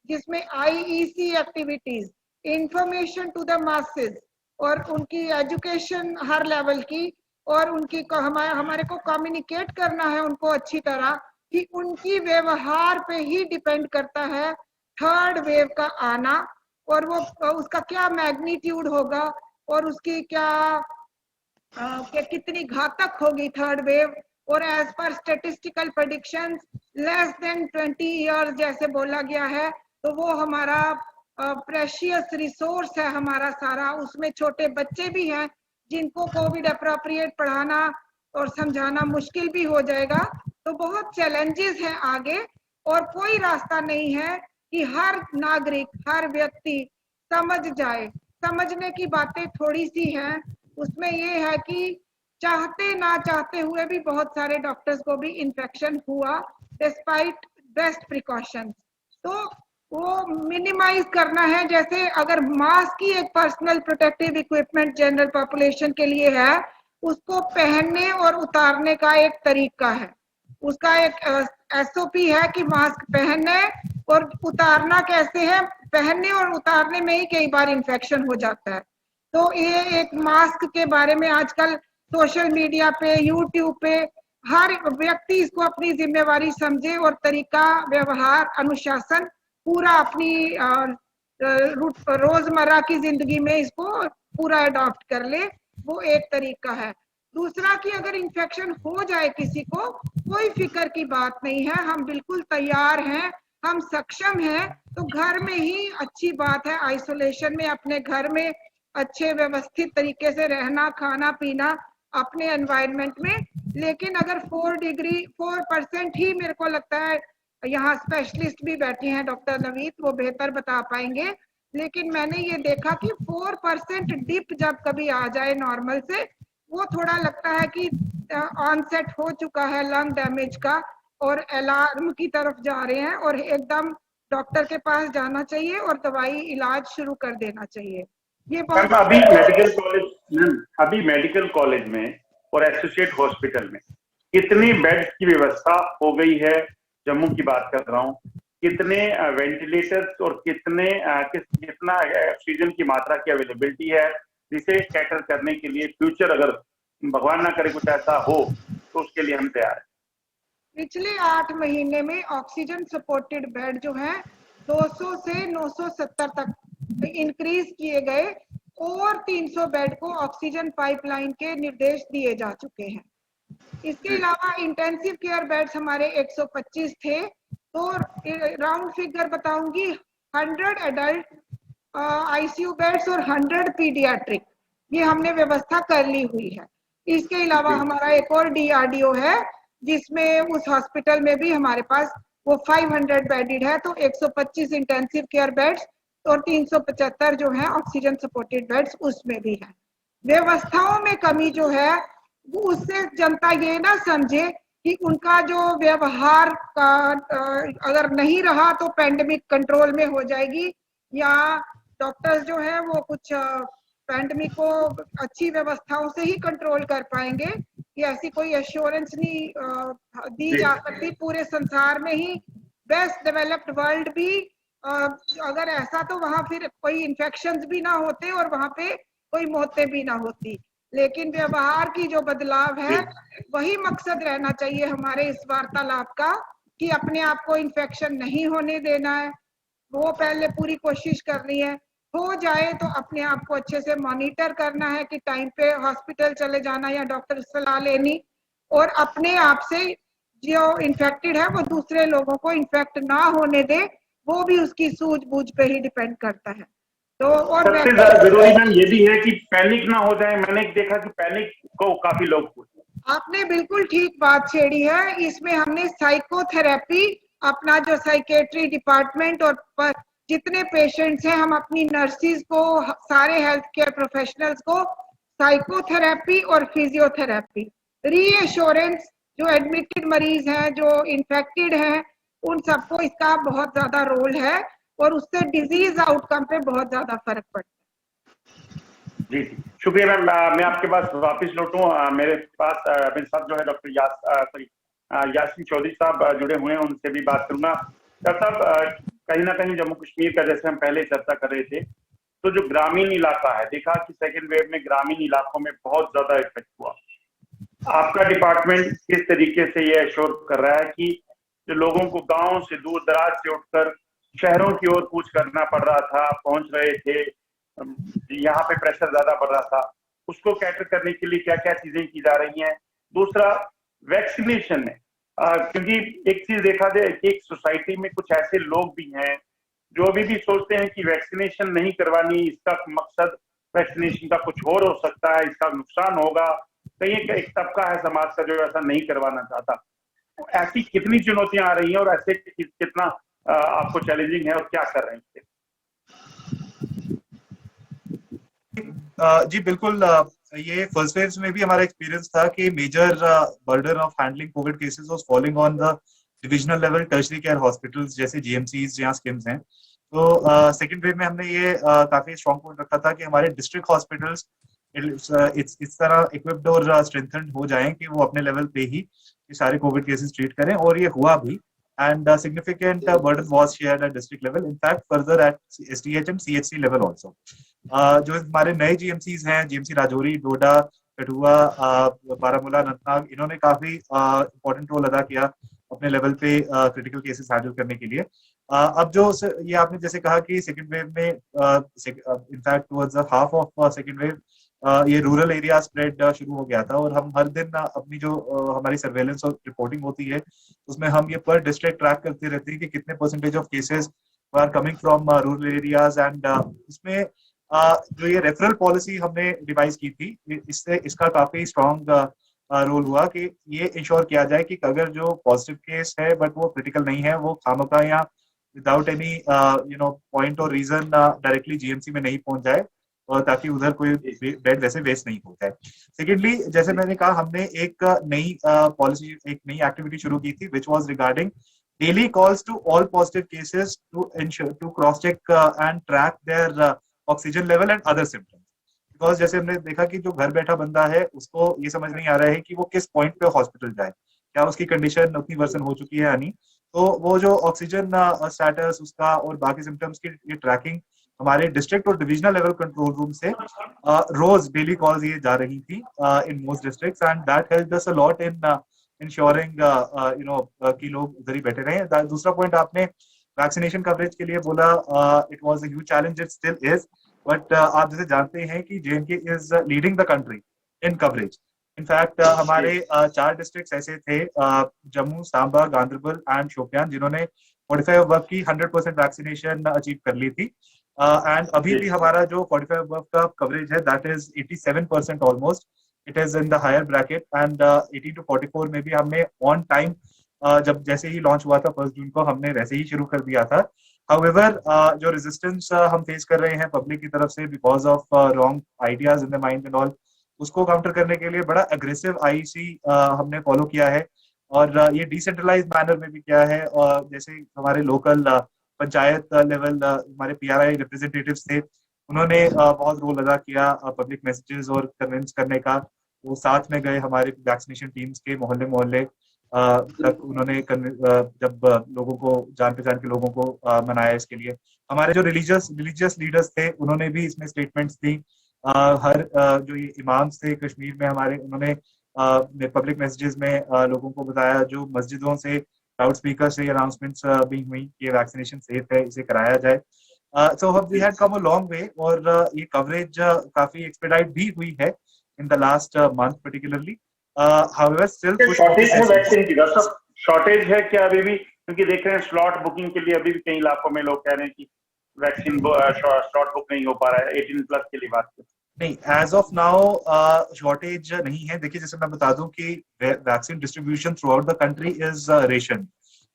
[SPEAKER 1] जिसमें IEC activities, information to the masses और उनकी एजुकेशन हर लेवल की, और उनकी हमारे को कम्युनिकेट करना है उनको अच्छी तरह कि उनकी व्यवहार पे ही डिपेंड करता है थर्ड वेव का आना, और वो उसका क्या मैग्नीट्यूड होगा और उसकी क्या कितनी घातक होगी थर्ड वेव। और एज पर statistical predictions less than 20 years जैसे बोला गया है, तो वो हमारा प्रेशियस रिसोर्स है हमारा सारा। उसमें छोटे बच्चे भी हैं जिनको कोविड अप्रोप्रिएट पढ़ाना और समझाना मुश्किल भी हो जाएगा। तो बहुत चैलेंजेस हैं आगे और कोई रास्ता नहीं है कि हर नागरिक, हर व्यक्ति समझ जाए। समझने की बातें थोड़ी सी हैं, उसमें ये है कि चाहते ना चाहते हुए भी बहुत सारे डॉक्टर्स को भी इन्फेक्शन हुआ डिस्पाइट बेस्ट प्रिकॉशंस। तो वो मिनिमाइज करना है। जैसे अगर मास्क ही एक personal protective equipment general population के लिए है, उसको पहनने और उतारने का एक तरीका है, उसका एक SOP है कि मास्क पहनने और उतारना कैसे है। पहनने और उतारने में ही कई बार इन्फेक्शन हो जाता है। तो ये एक मास्क के बारे में आजकल सोशल मीडिया पे, यूट्यूब पे हर व्यक्ति इसको अपनी जिम्मेवारी समझे और तरीका, व्यवहार, अनुशासन पूरा अपनी रोजमर्रा की जिंदगी में इसको पूरा अडॉप्ट कर ले, वो एक तरीका है। दूसरा कि अगर इन्फेक्शन हो जाए किसी को, कोई फिक्र की बात नहीं है, हम बिल्कुल तैयार हैं, हम सक्षम हैं। तो घर में ही अच्छी बात है, आइसोलेशन में अपने घर में अच्छे व्यवस्थित तरीके से रहना, खाना पीना अपने एनवायरनमेंट में। लेकिन अगर 4% ही, मेरे को लगता है यहाँ स्पेशलिस्ट भी बैठे हैं डॉक्टर नवीद, वो बेहतर बता पाएंगे, लेकिन मैंने ये देखा कि 4% डिप जब कभी आ जाए नॉर्मल से, वो थोड़ा लगता है कि ऑनसेट हो चुका है लंग डैमेज का और अलार्म की तरफ जा रहे हैं और एकदम डॉक्टर के पास जाना चाहिए और दवाई इलाज शुरू कर देना चाहिए। ये बहुत
[SPEAKER 2] अभी मेडिकल कॉलेज में और एसोसिएट हॉस्पिटल में कितनी बेड्स की व्यवस्था हो गई है, जम्मू की बात कर रहा हूँ, कितने वेंटिलेटर्स और कितना ऑक्सीजन की मात्रा की अवेलेबिलिटी है, जिसे कैटर करने के लिए फ्यूचर अगर भगवान ना करे कुछ ऐसा हो तो उसके लिए हम तैयार हैं।
[SPEAKER 1] पिछले 8 महीने में ऑक्सीजन सपोर्टेड बेड जो है 200 से 970 तक इंक्रीज किए गए और 300 बेड को ऑक्सीजन पाइपलाइन के निर्देश दिए जा चुके हैं। इसके अलावा इंटेंसिव केयर बेड्स हमारे 125 थे। तो राउंड फिगर बताऊंगी, 100 एडल्ट ICU बेड्स और 100 पीडियाट्रिक, ये हमने व्यवस्था कर ली हुई है। इसके अलावा हमारा एक और DRDO है जिसमें उस हॉस्पिटल में भी हमारे पास वो 500 बेडेड है। तो 125 इंटेंसिव केयर बेड्स और 375 जो है ऑक्सीजन सपोर्टेड बेड्स उसमें भी है। व्यवस्थाओं में कमी जो है वो उससे जनता ये ना समझे कि उनका जो व्यवहार का अगर नहीं रहा तो पैंडेमिक कंट्रोल में हो जाएगी, या डॉक्टर्स जो है वो कुछ पैंडमिक को अच्छी व्यवस्थाओं से ही कंट्रोल कर पाएंगे, कि ऐसी कोई एश्योरेंस नहीं दी जा सकती। पूरे संसार में ही बेस्ट डेवलप्ड वर्ल्ड भी अगर ऐसा, तो वहां फिर कोई इन्फेक्शंस भी ना होते और वहां पे कोई मौतें भी ना होती। लेकिन व्यवहार की जो बदलाव है, वही मकसद रहना चाहिए हमारे इस वार्तालाप का, कि अपने आप को इन्फेक्शन नहीं होने देना है, वो पहले पूरी कोशिश करनी है। हो जाए तो अपने आप को अच्छे से मॉनिटर करना है, कि टाइम पे हॉस्पिटल चले जाना या डॉक्टर से सलाह लेनी, और अपने आप से जो इन्फेक्टेड है वो दूसरे लोगों को इन्फेक्ट ना होने दे, वो भी उसकी सूझबूझ पे ही डिपेंड करता है। तो और
[SPEAKER 2] सबसे ज्यादा जरूरी मैम ये भी है कि पैनिक ना हो जाए। मैंने देखा कि पैनिक को काफी लोग,
[SPEAKER 1] आपने बिल्कुल ठीक बात छेड़ी है। इसमें हमने साइकोथेरेपी, अपना जो साइकेट्री डिपार्टमेंट और जितने पेशेंट्स हैं, हम अपनी नर्सिस को, सारे हेल्थ केयर प्रोफेशनल्स को साइकोथेरेपी और फिजियोथेरेपी, रीएश्योरेंस, जो एडमिटेड मरीज हैं, जो इन्फेक्टेड हैं, उन सबको इसका बहुत ज्यादा रोल है, और उससे डिजीज आउटकम पे बहुत ज्यादा फर्क पड़ता है।
[SPEAKER 2] जी जी शुक्रिया मैम। मैं आपके पास वापस लौटूं। मेरे पास मेरे साथ जो है डॉक्टर यासीन चौधरी साहब जुड़े हुए हैं, उनसे भी बात करूंगा। डॉक्टर साहब, कहीं ना कहीं जम्मू कश्मीर का, जैसे हम पहले चर्चा कर रहे थे, तो जो ग्रामीण इलाका है, देखा कि सेकेंड वेव में ग्रामीण इलाकों में बहुत ज्यादा इफेक्ट हुआ। आपका डिपार्टमेंट किस तरीके से ये एश्योर कर रहा है कि जो लोगों को गाँव से दूर दराज से उठकर शहरों की ओर कूच करना पड़ रहा था, पहुंच रहे थे, यहाँ पे प्रेशर ज्यादा बढ़ रहा था, उसको कैटर करने के लिए क्या क्या चीजें की जा रही हैं? दूसरा, वैक्सीनेशन है, क्योंकि एक चीज देखा जाए कि एक सोसाइटी में कुछ ऐसे लोग भी हैं जो अभी भी सोचते हैं कि वैक्सीनेशन नहीं करवानी, इसका मकसद वैक्सीनेशन का कुछ और हो सकता है, इसका नुकसान होगा। कहीं एक तबका है समाज का जो ऐसा नहीं करवाना चाहता। तो ऐसी कितनी चुनौतियां आ रही हैं और ऐसे कितना आपको चैलेंजिंग है और क्या कर रहे हैं?
[SPEAKER 3] जी बिल्कुल। ये फर्स्ट वेव में भी हमारा एक्सपीरियंस था कि major burden of handling COVID cases was falling on the divisional level tertiary care hospitals, जैसे जीएमसीज या स्किम्स हैं। तो सेकंड वेव में हमने ये काफी स्ट्रॉन्ग पॉइंट रखा था कि हमारे डिस्ट्रिक्ट हॉस्पिटल्स इस तरह इक्विप्ड और स्ट्रेंथन्ड हो जाएं कि वो अपने लेवल पे ही सारे कोविड केसेस ट्रीट करें, और ये हुआ भी। And significant burden was shared at district level. In fact, further at SDH and CHC level also. जो हमारे नए GMCs हैं, GMC राजौरी, डोडा, कठुआ, बारामूला, अनंतनाग, इन्होंने काफी इम्पोर्टेंट रोल अदा किया अपने लेवल पे क्रिटिकल केसेस हैंडल करने के लिए। अब जो ये आपने जैसे कहा कि सेकेंड वेव में in fact towards the half of second wave ये रूरल एरिया स्प्रेड शुरू हो गया था, और हम हर दिन अपनी जो हमारी सर्वेलेंस और रिपोर्टिंग होती है उसमें हम ये पर डिस्ट्रिक्ट ट्रैक करते रहते हैं कि कितने percentage of cases are coming from rural areas. And इसमें जो ये रेफरल पॉलिसी हमने डिवाइस की थी, इससे इसका काफी स्ट्रॉन्ग रोल हुआ कि ये इंश्योर किया जाए कि अगर जो पॉजिटिव केस है बट वो क्रिटिकल नहीं है, वो खामखा या विदाउट एनी पॉइंट और रीजन डायरेक्टली जीएमसी में नहीं पहुंच जाए, और ताकि उधर कोई बेड वैसे वेस्ट नहीं होता है। सेकेंडली, जैसे मैंने कहा, हमने एक नई पॉलिसी, एक नई एक्टिविटी शुरू की थी which was regarding daily calls to all positive cases to cross check and track their oxygen level and other symptoms. Because जैसे हमने देखा कि जो घर बैठा बंदा है उसको ये समझ नहीं आ रहा है कि वो किस पॉइंट पे हॉस्पिटल जाए, क्या उसकी कंडीशन उतनी वर्सन हो चुकी है या नहीं। तो वो जो ऑक्सीजन स्टेटस उसका और बाकी सिम्टम्स की ये ट्रैकिंग हमारे डिस्ट्रिक्ट और डिविजनल लेवल कंट्रोल रूम से रोज डेली कॉल्स ये जा रही थी in most districts, and that helped us a lot in ensuring कि लोग उधर ही बैठे रहे। दूसरा पॉइंट आपने वैक्सीनेशन कवरेज के लिए बोला, it was a huge challenge, it still is, but आप जैसे जानते हैं कि J&K is leading the country in coverage. In fact हमारे 4 डिस्ट्रिक्ट्स ऐसे थे, जम्मू, सांबा, गांधरबल एंड शोपियान, जिन्होंने 45 वर्ग की 100% वैक्सीनेशन अचीव कर ली थी। एंड अभी भी हमारा जो 45 वर्ग का कवरेज है that is 87% almost, it is in the higher bracket. And 18 to 44 में भी हमने ऑन टाइम, जब जैसे ही लॉन्च हुआ था 1 जून को, हमने वैसे ही शुरू कर दिया था। हाउएवर जो रेजिस्टेंस हम फेस कर रहे हैं पब्लिक की तरफ से because of wrong ideas in the mind and all, उसको काउंटर करने के लिए बड़ा अग्रेसिव आईसी हमने फॉलो किया है, और ये डिसेंट्रलाइज मैनर में भी किया है। और जैसे हमारे लोकल पंचायत लेवल हमारे पीआरआई रिप्रेजेंटेटिव्स थे, उन्होंने बहुत रोल अदा किया पब्लिक मैसेजेस और कन्विंस करने का। वो साथ में गए हमारे वैक्सीनेशन टीम्स के, मोहल्ले मोहल्ले तक उन्होंने जब लोगों को, जान पहचान के लोगों को मनाया इसके लिए। हमारे जो रिलीजियस लीडर्स थे उन्होंने भी इसमें स्टेटमेंट्स दी। हर जो ये इमाम्स थे कश्मीर में हमारे, उन्होंने पब्लिक मैसेजेस में लोगों को बताया, जो मस्जिदों से लाउड स्पीकर से अनाउंसमेंट्स भी हुई कि ये वैक्सीनेशन सेफ है, इसे कराया जाए। So we had come a long way, और ये कवरेज काफी एक्सपेडाइट भी हुई है in the last month particularly. However, still
[SPEAKER 2] shortage है वैक्सीन की, डॉक्टर साहब शॉर्टेज है क्या अभी भी? क्योंकि देख रहे हैं स्लॉट बुकिंग के लिए अभी भी कई इलाकों में लोग कह रहे हैं कि वैक्सीन स्लॉट बुक नहीं हो पा रहा है 18+ के लिए बात करते।
[SPEAKER 3] नहीं, एज ऑफ नाउ शॉर्टेज नहीं है। देखिए, जैसे मैं बता दूं कि vaccine distribution through out the country is ration,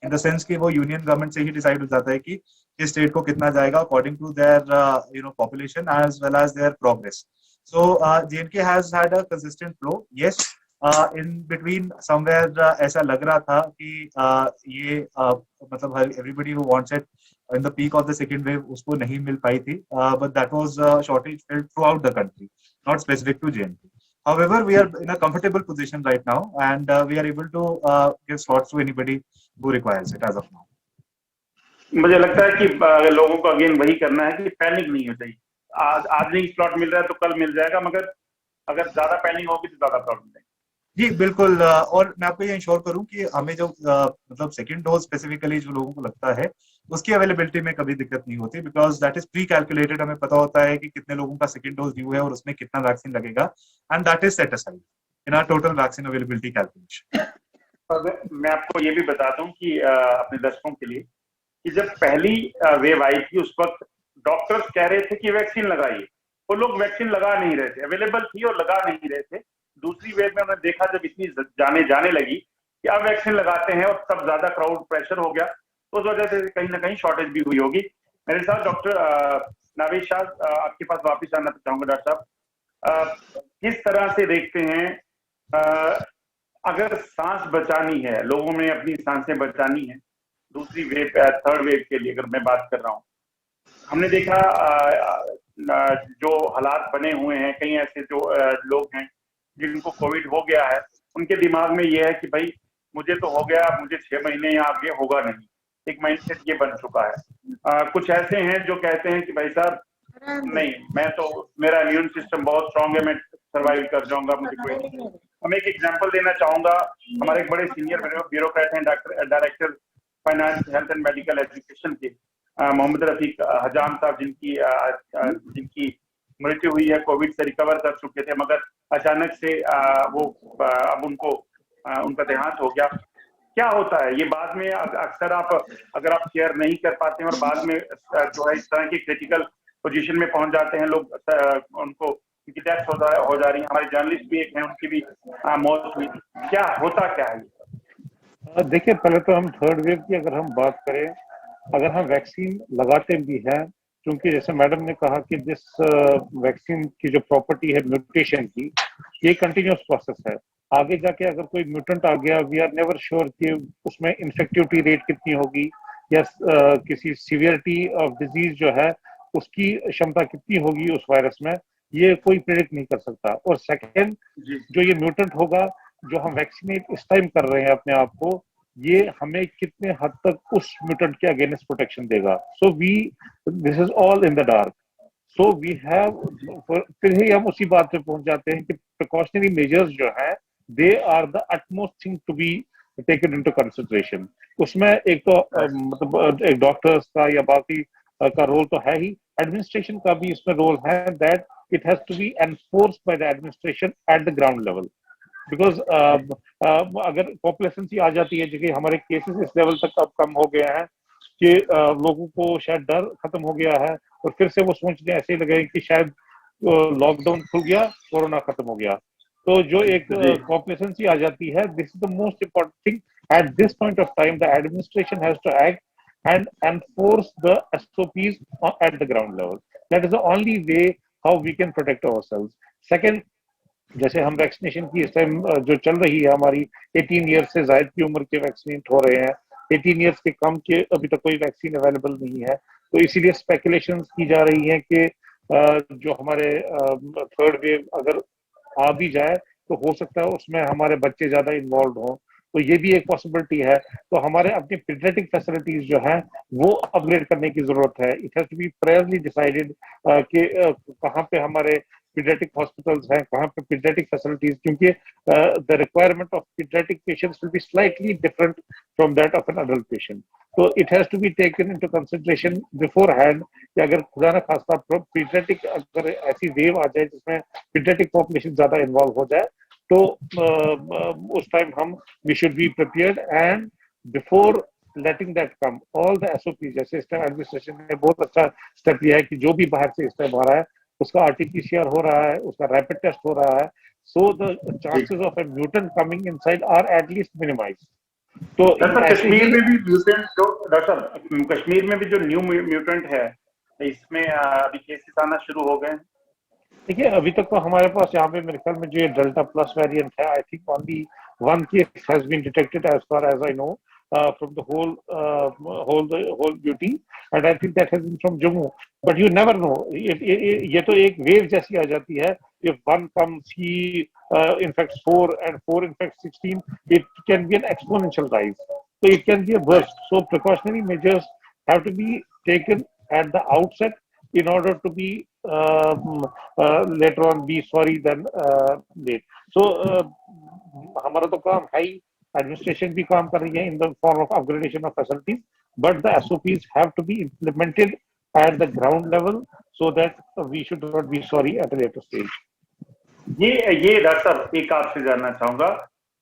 [SPEAKER 3] in the sense कि वो यूनियन गवर्नमेंट से ही डिसाइड हो जाता है कि किस स्टेट को कितना जाएगा according to their population as well as their progress. So J&K has had a consistent flow. Yes, in between somewhere ऐसा लग रहा था कि ये मतलब everybody who wants it in the peak of the second wave उसको नहीं मिल पाई थी, but that was shortage felt throughout the country, not specific to J&K. However, we are in a comfortable position right now, and we are able to give slots to anybody who requires it as of now.
[SPEAKER 2] मुझे लगता है कि लोगों को अगेन वही करना है कि पैनिक नहीं हो चाहिए। आज नहीं स्लॉट मिल रहा है तो कल मिल जाएगा, मगर अगर ज्यादा पैनिक होगी तो ज्यादा प्रॉब्लम है।
[SPEAKER 3] जी बिल्कुल, और मैं आपको ये इंश्योर करूं कि हमें जो मतलब सेकंड डोज स्पेसिफिकली जो लोगों को लगता है उसकी अवेलेबिलिटी में कभी दिक्कत नहीं होती, because that is pre calculated. हमें पता होता है कि कितने लोगों का सेकंड डोज ड्यू है और उसमें कितना वैक्सीन लगेगा, and that is set aside in our total vaccine availability calculation.
[SPEAKER 2] मैं आपको ये भी बता दूं कि अपने दर्शकों के लिए कि जब पहली वेव आई थी उस वक्त डॉक्टर्स कह रहे थे कि वैक्सीन लगाइए, वो लोग वैक्सीन लगा नहीं रहे थे, अवेलेबल थी और लगा नहीं रहे थे। दूसरी वेव में हमने देखा जब इतनी जाने लगी कि अब वैक्सीन लगाते हैं और तब ज्यादा क्राउड प्रेशर हो गया, तो उस वजह से कहीं ना कहीं शॉर्टेज भी हुई होगी। मेरे साथ डॉक्टर नावेद शाह, आपके पास वापिस आना चाहूंगा। डॉक्टर साहब, किस तरह से देखते हैं अगर सांस बचानी है, लोगों में अपनी सांसें बचानी है दूसरी वेव थर्ड वेव के लिए, अगर मैं बात कर रहा हूँ, हमने देखा जो हालात बने हुए हैं, कई ऐसे जो लोग हैं जिनको कोविड हो गया है, उनके दिमाग में ये है कि भाई मुझे तो हो गया, मुझे 6 महीने या आगे होगा नहीं, एक माइंडसेट ये बन चुका है। कुछ ऐसे हैं जो कहते हैं कि भाई साहब नहीं, मैं तो, मेरा इम्यून सिस्टम बहुत स्ट्रांग है, मैं सर्वाइव कर जाऊंगा, मुझे कोई नहीं। हम एक एग्जांपल देना चाहूंगा, हमारे एक बड़े सीनियर ब्यूरोक्रेट हैं, director finance, health and medical education के मोहम्मद रफीक हजाम साहब, जिनकी मृत्यु हुई है, कोविड से रिकवर कर चुके थे, मगर अचानक से वो अब उनका देहांत हो गया। क्या होता है ये बाद में? अक्सर अगर आप केयर नहीं कर पाते हैं और बाद में जो है इस तरह की क्रिटिकल पोजीशन में पहुंच जाते हैं लोग, उनको उनकी डेथ हो जा रही है। हमारे जर्नलिस्ट भी एक हैं, उनकी भी मौत हुई। क्या होता क्या है?
[SPEAKER 4] देखिए, पहले तो हम थर्ड वेव की अगर हम बात करें, अगर हम वैक्सीन लगाते भी हैं, क्योंकि जैसे मैडम ने कहा कि जिस वैक्सीन की जो प्रॉपर्टी है म्यूटेशन की, ये कंटिन्यूस प्रोसेस है। आगे जाके अगर कोई म्यूटेंट आ गया, वी आर नेवर श्योर कि उसमें इन्फेक्टिविटी रेट कितनी होगी या किसी सीवियरिटी ऑफ डिजीज जो है उसकी क्षमता कितनी होगी उस वायरस में, ये कोई प्रेडिक्ट नहीं कर सकता। और सेकेंड, जो ये म्यूटेंट होगा, जो हम वैक्सीनेट इस टाइम कर रहे हैं अपने आप को, ये हमें कितने हद तक उस म्यूटेंट के अगेंस्ट प्रोटेक्शन देगा। So this is all in the dark. So we have, फिर ही हम उसी बात पे पहुंच जाते हैं कि प्रिकॉशनरी मेजर्स जो है, they are the utmost thing to be taken into consideration. उसमें एक तो मतलब एक डॉक्टर्स का या बाकी का रोल तो है ही, एडमिनिस्ट्रेशन का भी इसमें रोल है, that it has to be enforced by the administration at the ground level. Because अगर पॉपुलेशन सी आ जाती है, जो कि हमारे केसेस इस लेवल तक अब कम हो गए हैं कि लोगों को शायद डर खत्म हो गया है और फिर से वो सोचने ऐसे ही लगे कि शायद लॉकडाउन खुल गया, कोरोना खत्म हो गया। तो जो एक पॉपुलेशन सी आ जाती है, this is the most important thing at this point of time. The administration has to act and enforce the SOPs at the ground level. That is the only way how we can protect ourselves. Second, जैसे हम वैक्सीनेशन की इस टाइम जो चल रही है, हमारी 18 ईयर से ज्यादा की उम्र के वैक्सीनेट हो रहे हैं, 18 ईयर्स के कम के अभी तक कोई वैक्सीन अवेलेबल नहीं है, तो इसीलिए स्पेकुलेशंस की जा रही है कि जो हमारे थर्ड वेव अगर आ भी जाए तो हो सकता है उसमें हमारे बच्चे ज्यादा इन्वॉल्व हों, तो ये भी एक पॉसिबिलिटी है। तो हमारे अपनी पीडियाट्रिक फैसिलिटीज जो है वो अपग्रेड करने की जरूरत है। It has to be priorly decided कि कहाँ पे हमारे पीडियाट्रिक हॉस्पिटल्स हैं, कहाँ पे पीडियाट्रिक फैसिलिटीज, क्योंकि the requirement of paediatric patients will be slightly different from that of an adult patient. तो it has to be taken into consideration beforehand कि अगर खुदा ना खास्ता पीडियाट्रिक अगर ऐसी वेव आ जाए जिसमें पीडियाट्रिक पॉपुलेशन ज्यादा इन्वॉल्व हो जाए, तो उस टाइम हम we should be prepared and before letting that come all the SOP, जैसे इस टाइम एडमिनिस्ट्रेशन ने बहुत अच्छा स्टेप लिया है कि जो भी बाहर से इस टाइम आ रहा है उसका आरटीपीसीआर हो रहा है, उसका रैपिड टेस्ट हो रहा है, so the chances of a mutant coming inside are at least minimise. तो
[SPEAKER 2] कश्मीर में भी म्यूटेंट जो डॉक्टर कश्मीर में भी जो न्यू म्यूटेंट है इसमें अभी केसेस आना शुरू हो गए हैं।
[SPEAKER 4] देखिए अभी तक तो हमारे पास यहाँ पे मेरे ख्याल में जो ये डेल्टा प्लस वेरिएंट है, I think only one case has been detected as far as I know from the whole beauty, and I think that has been from Jammu, but you never know, ये तो एक वेव जैसी आ जाती है, if one comes he infects 4 and 4 infects 16, it can be an exponential rise, so it can be a burst. So precautionary measures have to be taken at the outset in order to be later on be sorry than late. So हमारा तो काम है ही, एडमिनिस्ट्रेशन भी काम कर रही है in the form of upgradation of facilities, but the SOPs have to be implemented at the ground level so that we should not be sorry at a later stage.
[SPEAKER 2] ये डॉक्टर साहब एक आपसे जानना चाहूंगा,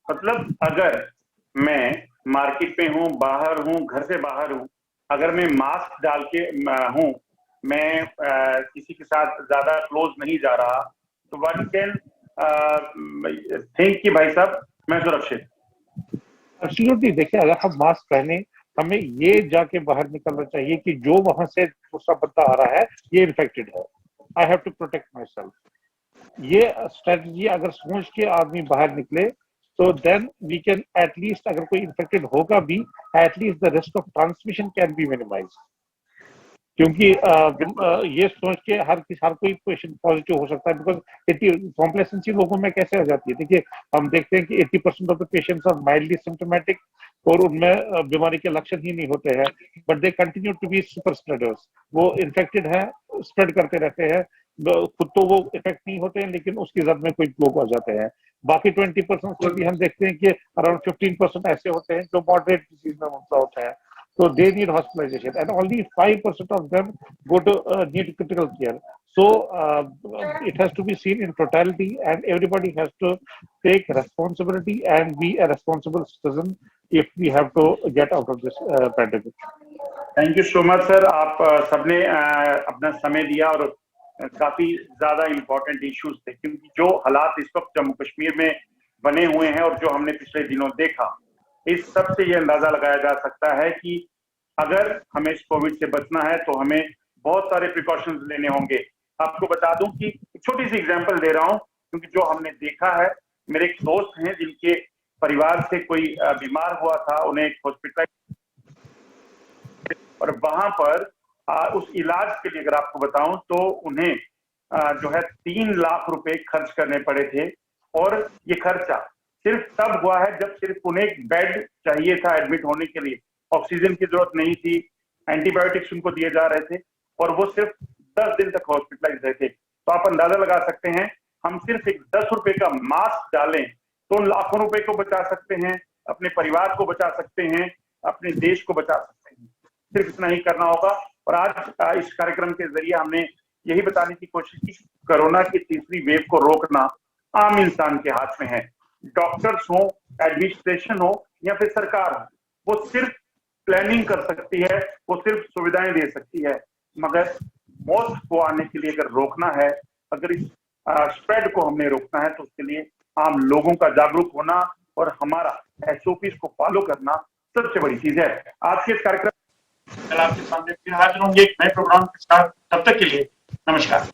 [SPEAKER 2] मतलब अगर मैं मार्केट पे हूँ, बाहर हूँ, घर से बाहर हूँ, अगर मैं मास्क डाल के हूँ, मैं किसी के साथ ज्यादा क्लोज नहीं जा रहा, तो वन कैन थिंक कि भाई साहब मैं सुरक्षित।
[SPEAKER 4] एब्सोल्युटली, देखिए अगर हम मास्क पहने, हमें ये जाके बाहर निकलना चाहिए कि जो वहां से दूसरा बंदा आ रहा है ये इन्फेक्टेड है, I have to protect my self. ये स्ट्रेटजी अगर सोच के आदमी बाहर निकले तो देन वी कैन एटलीस्ट, अगर कोई इन्फेक्टेड होगा भी, at least the risk of transmission can be minimise. क्योंकि ये सोच के हर कोई पेशेंट पॉजिटिव हो सकता है, बिकॉज कॉम्प्लेसेंसी लोगों में कैसे आ जाती है। देखिए हम देखते हैं कि 80% of the patients are mildly symptomatic और उनमें बीमारी के लक्षण ही नहीं होते हैं, but they continue to be super spreaders. वो इन्फेक्टेड है, स्प्रेड करते रहते हैं, खुद तो वो इफेक्ट नहीं होते हैं लेकिन उसकी जद में कोई लोग आ जाते हैं। बाकी 20% से भी हम देखते हैं कि अराउंड 15% ऐसे होते हैं जो मॉडरेट डिजीज में मुबतला होते हैं, so they need hospitalization, and only 5% of them go to need critical care. So it has to be seen in totality, and everybody has to take responsibility and be a responsible citizen if we have to get out of this pandemic.
[SPEAKER 2] Thank you so much sir, आप सबने अपना समय दिया और काफी ज्यादा इम्पोर्टेंट इश्यूज थे, क्योंकि जो हालात इस वक्त जम्मू कश्मीर में बने हुए हैं और जो हमने पिछले दिनों देखा, इस सब से ये अंदाजा लगाया जा सकता है कि अगर हमें इस कोविड से बचना है तो हमें बहुत सारे प्रिकॉशंस लेने होंगे। आपको बता दूं कि छोटी सी एग्जांपल दे रहा हूं, क्योंकि जो हमने देखा है, मेरे एक दोस्त हैं जिनके परिवार से कोई बीमार हुआ था, उन्हें एक हॉस्पिटल, और वहां पर उस इलाज के लिए अगर आपको बताऊं तो उन्हें जो है 3 लाख रुपए खर्च करने पड़े थे, और ये खर्चा सिर्फ तब हुआ है जब सिर्फ उन्हें एक बेड चाहिए था एडमिट होने के लिए, ऑक्सीजन की जरूरत नहीं थी, एंटीबायोटिक्स उनको दिए जा रहे थे, और वो सिर्फ 10 दिन तक हॉस्पिटलाइज रहे थे। तो आप अंदाजा लगा सकते हैं, हम सिर्फ एक 10 रुपए का मास्क डालें तो लाखों रुपए को बचा सकते हैं, अपने परिवार को बचा सकते हैं, अपने देश को बचा सकते हैं। सिर्फ इतना ही करना होगा। और आज इस कार्यक्रम के जरिए हमने यही बताने की कोशिश की, कोरोना की तीसरी वेव को रोकना आम इंसान के हाथ में है। डॉक्टर्स हो, एडमिनिस्ट्रेशन हो या फिर सरकार हो, वो सिर्फ प्लानिंग कर सकती है, वो सिर्फ सुविधाएं दे सकती है, मगर मौत को आने के लिए अगर रोकना है, अगर इस स्प्रेड को हमने रोकना है, तो उसके लिए आम लोगों का जागरूक होना और हमारा एसओपीज को फॉलो करना सबसे बड़ी चीज है। आज के इस कार्यक्रम कल आपके सामने फिर हाजिर होंगे एक नए प्रोग्राम के साथ। तब तक के लिए नमस्कार।